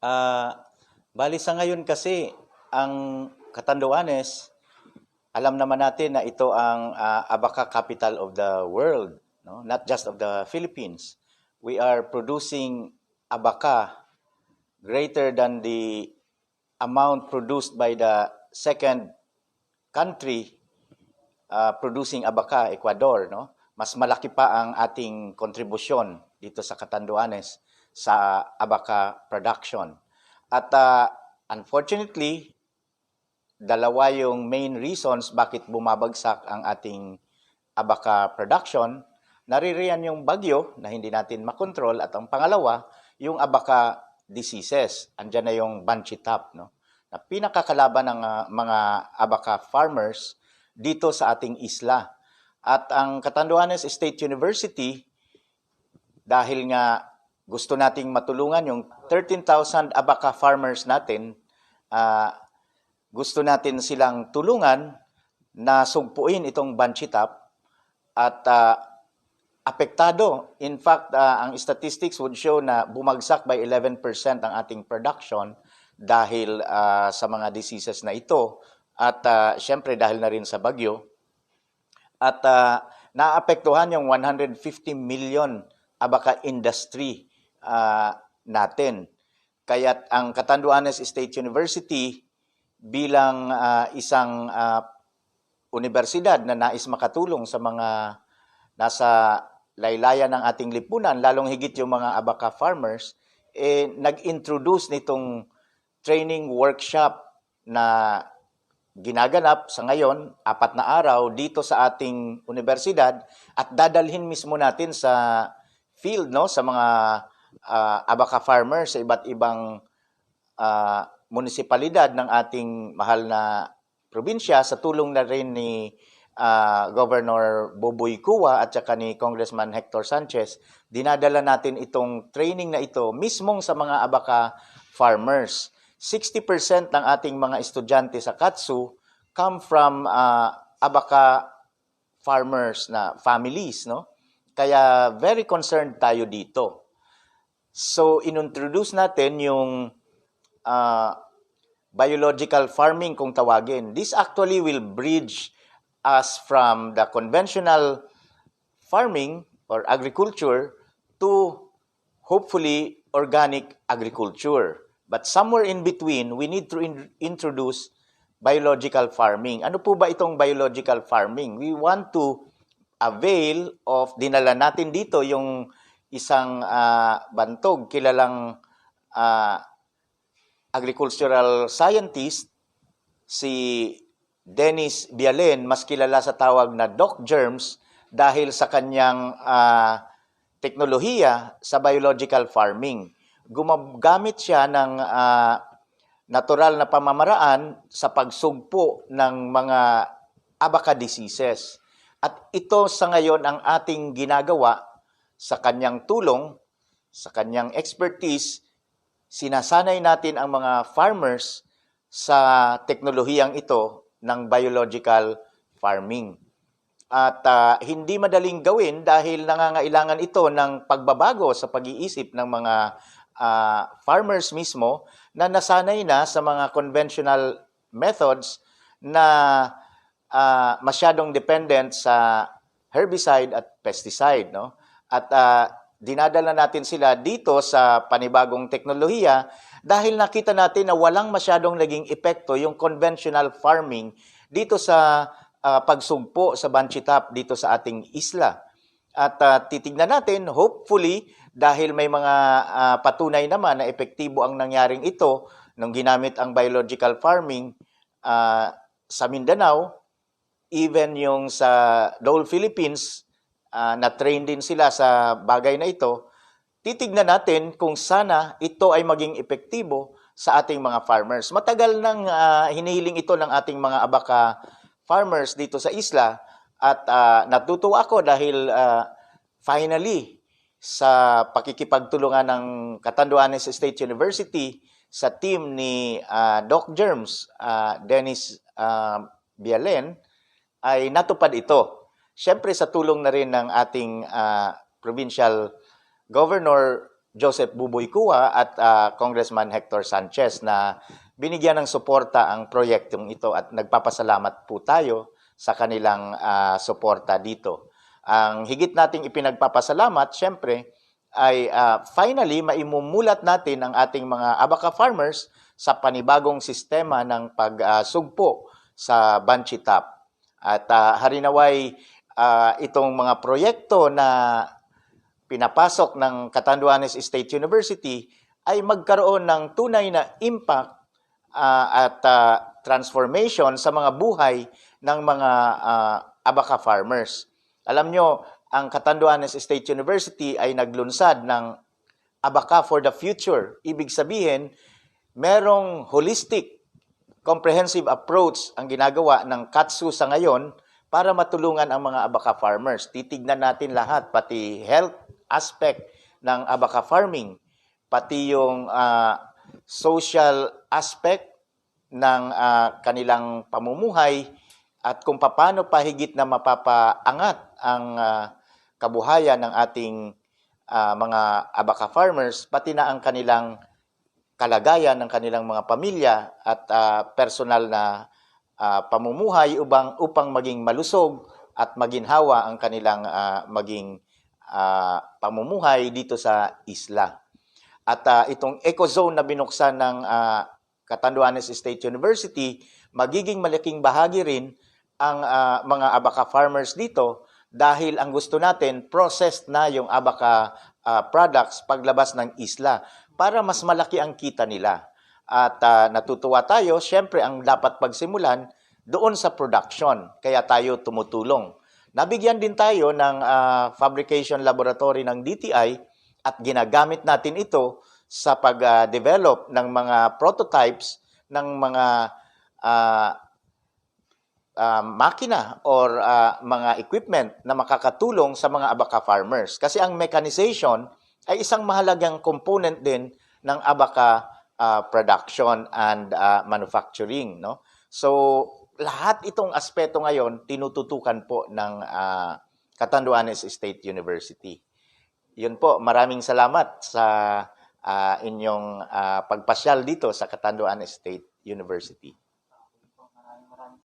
Ah, Bali sa ngayon kasi, ang Catanduanes, alam naman natin na ito ang Abaca capital of the world, no? Not just of the Philippines. We are producing abaca greater than the amount produced by the second country producing abaca, Ecuador, no? Mas malaki pa ang ating kontribusyon dito sa Catanduanes sa abaca production. At unfortunately, dalawa yung main reasons bakit bumabagsak ang ating abaca production. Naririyan yung bagyo na hindi natin makontrol at ang pangalawa, yung abaca diseases. Andiyan na yung bunchy top, no? Na pinakakalaban ng mga abaca farmers dito sa ating isla. At ang Catanduanes State University, dahil nga gusto nating matulungan yung 13,000 abaca farmers natin, gusto natin silang tulungan na sugpuin itong bunchy top at apektado. In fact, ang statistics would show na bumagsak by 11% ang ating production dahil sa mga diseases na ito at syempre dahil na rin sa bagyo. At naapektuhan yung 150 million abaca industry natin. Kaya't ang Catanduanes State University bilang isang universidad na nais makatulong sa mga nasa laylayan ng ating lipunan, lalong higit yung mga abaca farmers, nag-introduce nitong training workshop na ginaganap sa ngayon, 4 na araw, dito sa ating universidad at dadalhin mismo natin sa field, no, sa mga abaca farmers sa iba't ibang munisipalidad ng ating mahal na probinsya sa tulong na rin ni Governor Boboy Cua at saka ni Congressman Hector Sanchez. Dinadala natin itong training na ito mismong sa mga abaca farmers. 60% ng ating mga estudyante sa Katsu come from abaca farmers na families, no? Kaya very concerned tayo dito. So, inintroduce natin yung biological farming kung tawagin. This actually will bridge us from the conventional farming or agriculture to hopefully organic agriculture. But somewhere in between, we need to introduce biological farming. Ano po ba itong biological farming? We want to avail of, dinala natin dito yung isang bantog, kilalang agricultural scientist, si Dennis Bialen, mas kilala sa tawag na Doc Germs dahil sa kanyang teknolohiya sa biological farming. Gumagamit siya ng natural na pamamaraan sa pagsugpo ng mga abaca diseases. At ito sa ngayon ang ating ginagawa sa kanyang tulong, sa kanyang expertise. Sinasanay natin ang mga farmers sa teknolohiyang ito ng biological farming. At hindi madaling gawin dahil nangangailangan ito ng pagbabago sa pag-iisip ng mga farmers mismo na nasanay na sa mga conventional methods na masyadong dependent sa herbicide at pesticide, no? At dinadala natin sila dito sa panibagong teknolohiya dahil nakita natin na walang masyadong naging epekto yung conventional farming dito sa pagsugpo sa bunchy top dito sa ating isla. At titignan natin, hopefully, dahil may mga patunay naman na epektibo ang nangyaring ito nung ginamit ang biological farming sa Mindanao, even yung sa Dole Philippines, na-train din sila sa bagay na ito, titignan natin kung sana ito ay maging epektibo sa ating mga farmers. Matagal nang hinihiling ito ng ating mga abaca farmers dito sa isla at natutuwa ako dahil finally sa pakikipagtulungan ng Catanduanes State University sa team ni Doc Germs, Dennis Bialen, ay natupad ito. Siyempre sa tulong na rin ng ating provincial governor Joseph Buboy Kua at Congressman Hector Sanchez na binigyan ng suporta ang proyektong ito at nagpapasalamat po tayo sa kanilang suporta dito. Ang higit nating ipinagpapasalamat, syempre, ay finally maimumulat natin ang ating mga Abaca farmers sa panibagong sistema ng pagsugpo sa Banchi Top. At harinaway itong mga proyekto na pinapasok ng Catanduanes State University ay magkaroon ng tunay na impact at transformation sa mga buhay ng mga Abaca farmers. Alam nyo, ang Catanduanes State University ay naglunsad ng Abaca for the Future. Ibig sabihin, merong holistic, comprehensive approach ang ginagawa ng KATSU sa ngayon para matulungan ang mga Abaca farmers. Titignan natin lahat, pati health aspect ng Abaca farming, pati yung social aspect ng kanilang pamumuhay at kung paano pa higit na mapapaangat ang kabuhayan ng ating mga Abaca farmers, pati na ang kanilang kalagayan ng kanilang mga pamilya at personal na pamumuhay upang maging malusog at maginhawa ang kanilang maging pamumuhay dito sa isla. At itong ecozone na binuksan ng Catanduanes State University, magiging malaking bahagi rin ang mga Abaca farmers dito dahil ang gusto natin, processed na yung Abaca products paglabas ng isla para mas malaki ang kita nila. At natutuwa tayo, syempre ang dapat pagsimulan doon sa production, kaya tayo tumutulong. Nabigyan din tayo ng fabrication laboratory ng DTI at ginagamit natin ito sa pag-develop ng mga prototypes ng mga makina or mga equipment na makakatulong sa mga Abaca farmers. Kasi ang mechanization ay isang mahalagang component din ng Abaca production and manufacturing. No? So, lahat itong aspeto ngayon, tinututukan po ng Catanduanes State University. Yun po, maraming salamat sa inyong pagpasyal dito sa Catanduanes State University.